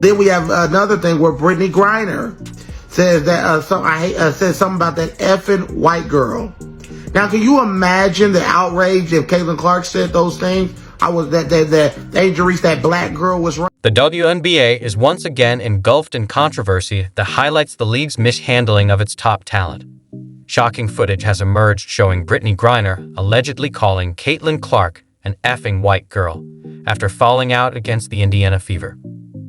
Then we have another thing where Brittney Griner says that says something about that effing white girl. Now, can you imagine the outrage if Caitlin Clark said those things? The injuries that black girl was right. The WNBA is once again engulfed in controversy that highlights the league's mishandling of its top talent. Shocking footage has emerged showing Brittney Griner allegedly calling Caitlin Clark an effing white girl after falling out against the Indiana Fever.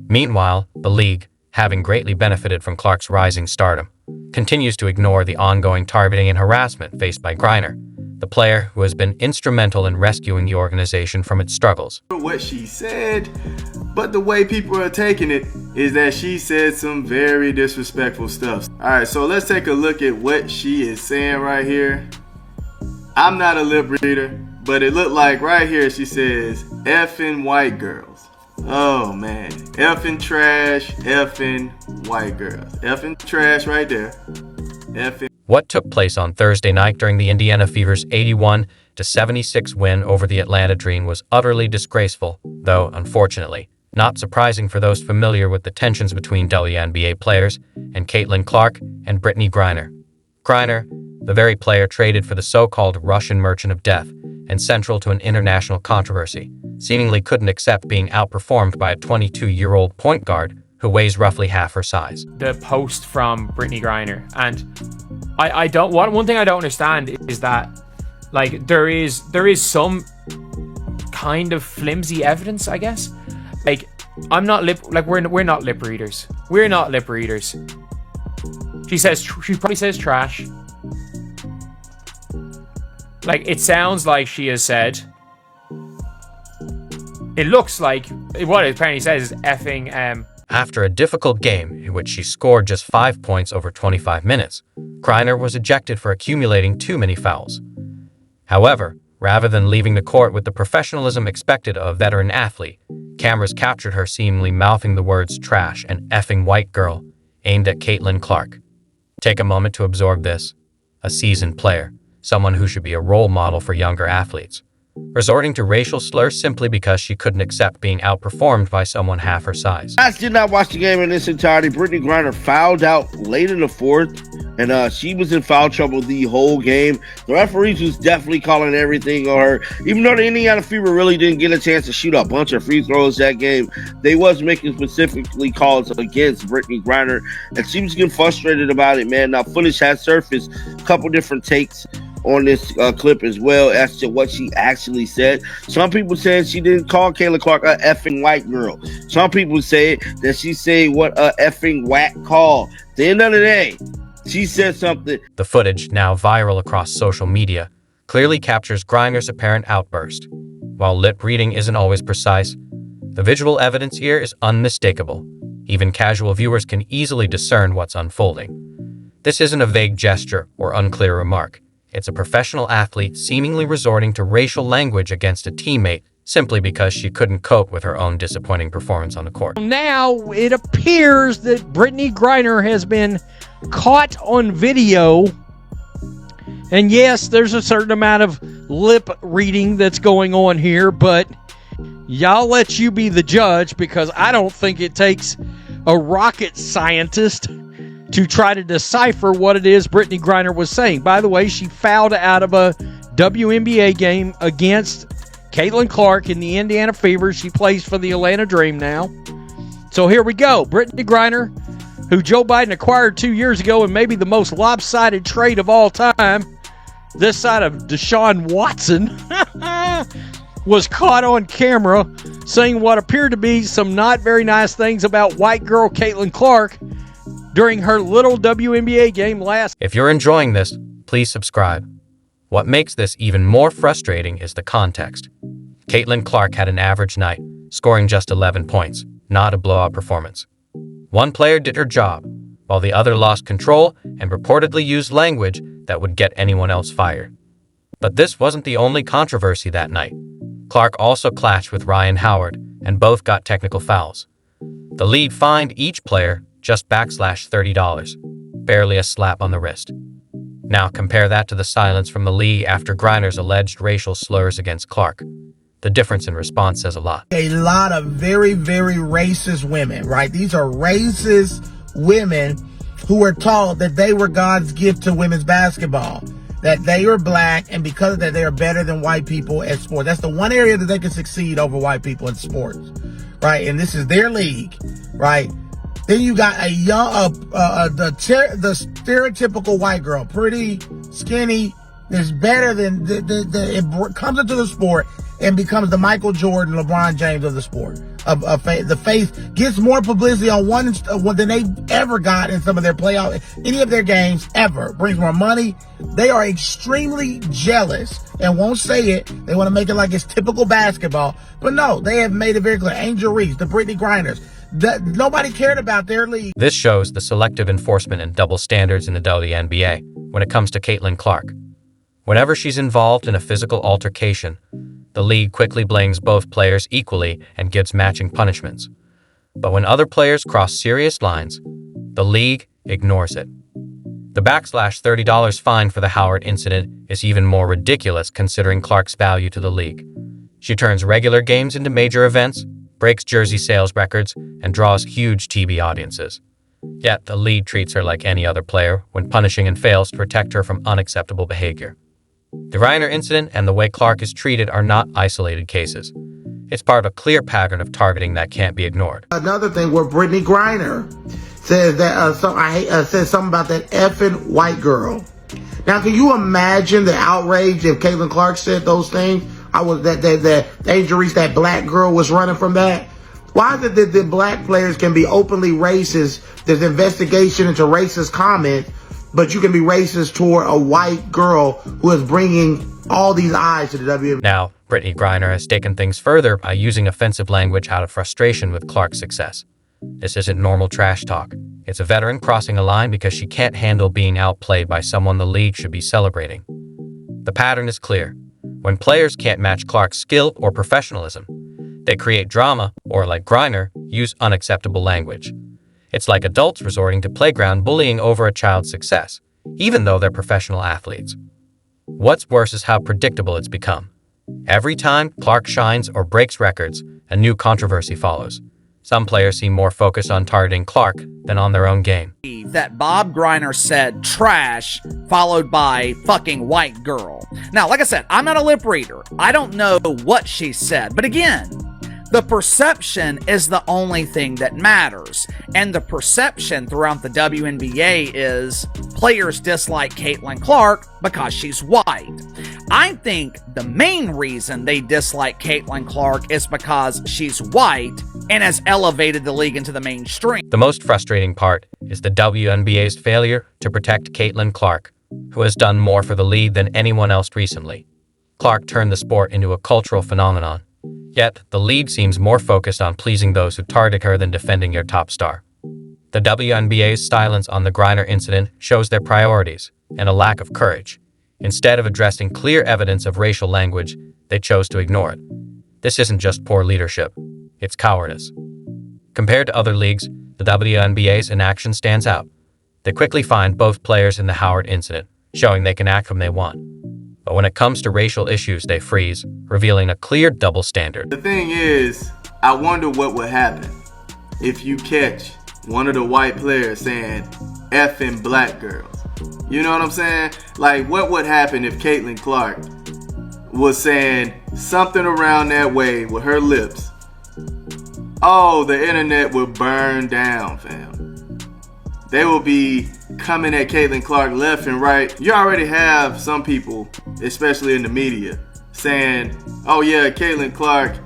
Meanwhile, the league, having greatly benefited from Clark's rising stardom, continues to ignore the ongoing targeting and harassment faced by Griner, the player who has been instrumental in rescuing the organization from its struggles. What she said, but the way people are taking it is that she said some very disrespectful stuff. Alright, so let's take a look at what she is saying right here. I'm not a lip reader, but it looked like right here she says, effing white girls. Oh man, effing trash, effing white girls. Effing trash right there. Effing. What took place on Thursday night during the Indiana Fever's 81-76 win over the Atlanta Dream was utterly disgraceful, though, unfortunately, not surprising for those familiar with the tensions between WNBA players and Caitlin Clark and Brittney Griner. Griner, the very player traded for the so-called Russian merchant of death and central to an international controversy, seemingly couldn't accept being outperformed by a 22-year-old point guard who weighs roughly half her size. The post from Brittney Griner, and one thing I don't understand is that, like, there is some kind of flimsy evidence, I guess. Like, we're not lip readers. We're not lip readers. She probably says trash. Like, it sounds like she has said. It looks like what it apparently says is effing. After a difficult game in which she scored just 5 points over 25 minutes, Griner was ejected for accumulating too many fouls. However, rather than leaving the court with the professionalism expected of a veteran athlete, cameras captured her seemingly mouthing the words trash and effing white girl, aimed at Caitlin Clark. Take a moment to absorb this. A seasoned player, someone who should be a role model for younger athletes, resorting to racial slurs simply because she couldn't accept being outperformed by someone half her size. I did not watch the game in its entirety. Brittney Griner fouled out late in the fourth, and she was in foul trouble the whole game. The referees was definitely calling everything on her. Even though the Indiana Fever really didn't get a chance to shoot a bunch of free throws that game, they was making specifically calls against Brittney Griner, and she was getting frustrated about it, man. Now, footage has surfaced, a couple different takes on this clip as well as to what she actually said. Some people said she didn't call Caitlin Clark a effing white girl. Some people say that she said what a effing whack call. At the end of the day, she said something. The footage, now viral across social media, clearly captures Griner's apparent outburst. While lip reading isn't always precise, the visual evidence here is unmistakable. Even casual viewers can easily discern what's unfolding. This isn't a vague gesture or unclear remark. It's a professional athlete seemingly resorting to racial language against a teammate simply because she couldn't cope with her own disappointing performance on the court. Now it appears that Brittney Griner has been caught on video. And yes, there's a certain amount of lip reading that's going on here, but y'all let you be the judge, because I don't think it takes a rocket scientist to try to decipher what it is Brittney Griner was saying. By the way, she fouled out of a WNBA game against Caitlin Clark in the Indiana Fever. She plays for the Atlanta Dream now. So here we go. Brittney Griner, who Joe Biden acquired 2 years ago and maybe the most lopsided trade of all time, this side of Deshaun Watson, was caught on camera saying what appeared to be some not very nice things about white girl Caitlin Clark during her little WNBA game last. If you're enjoying this, please subscribe. What makes this even more frustrating is the context. Caitlin Clark had an average night, scoring just 11 points, not a blowout performance. One player did her job, while the other lost control and reportedly used language that would get anyone else fired. But this wasn't the only controversy that night. Clark also clashed with Ryan Howard, and both got technical fouls. The league fined each player just $30, barely a slap on the wrist. Now compare that to the silence from the league after Griner's alleged racial slurs against Clark. the difference in response says a lot. A lot of very, very racist women, right? These are racist women who were taught that they were God's gift to women's basketball, that they are black, and because of that, they are better than white people at sports. That's the one area that they can succeed over white people in sports, right? And this is their league, right? Then you got a young, the stereotypical white girl, pretty, skinny, that's better than it comes into the sport and becomes the Michael Jordan, LeBron James of the sport. The faith gets more publicity on one than they ever got in some of their playoff, any of their games ever. Brings more money. They are extremely jealous and won't say it. They want to make it like it's typical basketball, but no, they have made it very clear. Angel Reese, the Brittney Griners, nobody cared about their league. This shows the selective enforcement and double standards in the WNBA when it comes to Caitlin Clark. Whenever she's involved in a physical altercation, the league quickly blames both players equally and gives matching punishments. But when other players cross serious lines, the league ignores it. The $30 fine for the Howard incident is even more ridiculous considering Clark's value to the league. She turns regular games into major events, breaks jersey sales records, and draws huge TV audiences. Yet the league treats her like any other player when punishing and fails to protect her from unacceptable behavior. The Griner incident and the way Clark is treated are not isolated cases. It's part of a clear pattern of targeting that can't be ignored. Another thing where Brittney Griner says that says something about that effing white girl. Now, can you imagine the outrage if Caitlin Clark said those things? That Angel Reese, that black girl, was running from that. Why is it that the black players can be openly racist? There's investigation into racist comments, but you can be racist toward a white girl who is bringing all these eyes to the WNBA. Now, Brittney Griner has taken things further by using offensive language out of frustration with Clark's success. This isn't normal trash talk. It's a veteran crossing a line because she can't handle being outplayed by someone the league should be celebrating. The pattern is clear. When players can't match Clark's skill or professionalism, they create drama or, like Griner, use unacceptable language. It's like adults resorting to playground bullying over a child's success, even though they're professional athletes. What's worse is how predictable it's become. Every time Clark shines or breaks records, a new controversy follows. Some players seem more focused on targeting Clark than on their own game. That Bob Griner said trash, followed by fucking white girl. Now, like I said, I'm not a lip reader. I don't know what she said. But again, the perception is the only thing that matters. And the perception throughout the WNBA is players dislike Caitlin Clark because she's white. I think the main reason they dislike Caitlin Clark is because she's white and has elevated the league into the mainstream. The most frustrating part is the WNBA's failure to protect Caitlin Clark, who has done more for the league than anyone else recently. Clark turned the sport into a cultural phenomenon. Yet, the league seems more focused on pleasing those who target her than defending your top star. The WNBA's silence on the Griner incident shows their priorities and a lack of courage. Instead of addressing clear evidence of racial language, they chose to ignore it. This isn't just poor leadership, it's cowardice. Compared to other leagues, the WNBA's inaction stands out. They quickly find both players in the Howard incident, showing they can act when they want. But when it comes to racial issues, they freeze, revealing a clear double standard. The thing is, I wonder what would happen if you catch one of the white players saying effing black girls. You know what I'm saying? Like, what would happen if Caitlin Clark was saying something around that way with her lips? Oh, the internet will burn down, fam. They will be coming at Caitlin Clark left and right. You already have some people, especially in the media, saying, oh yeah, Caitlin Clark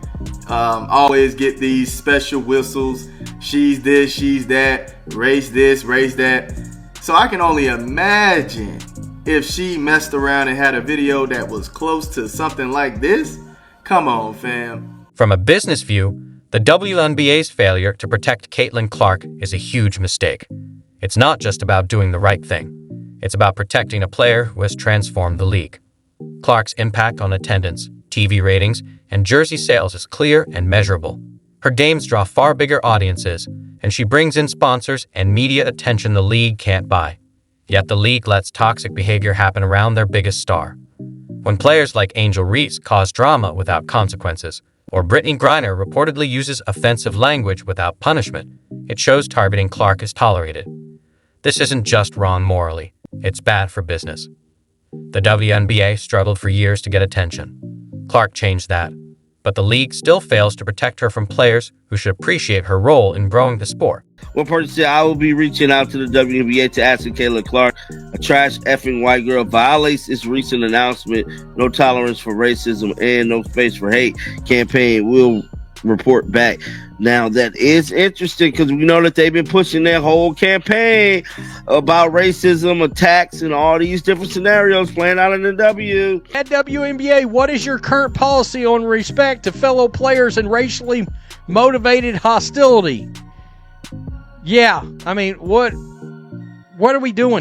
always get these special whistles. She's this, she's that, race this, race that. So I can only imagine if she messed around and had a video that was close to something like this. Come on, fam. From a business view, the WNBA's failure to protect Caitlin Clark is a huge mistake. It's not just about doing the right thing. It's about protecting a player who has transformed the league. Clark's impact on attendance, TV ratings, and jersey sales is clear and measurable. Her games draw far bigger audiences, and she brings in sponsors and media attention the league can't buy. Yet the league lets toxic behavior happen around their biggest star. When players like Angel Reese cause drama without consequences, or Brittney Griner reportedly uses offensive language without punishment, it shows targeting Clark is tolerated. This isn't just wrong morally, it's bad for business. The WNBA struggled for years to get attention. Clark changed that, but the league still fails to protect her from players who should appreciate her role in growing the sport. One person said, I will be reaching out to the WNBA to ask if Caitlin Clark, a trash effing white girl, violates its recent announcement, no tolerance for racism and no space for hate campaign. Will report back. Now, that is interesting because we know that they've been pushing their whole campaign about racism, attacks, and all these different scenarios playing out in the W. At WNBA, what is your current policy on respect to fellow players and racially motivated hostility? Yeah, I mean, what are we doing?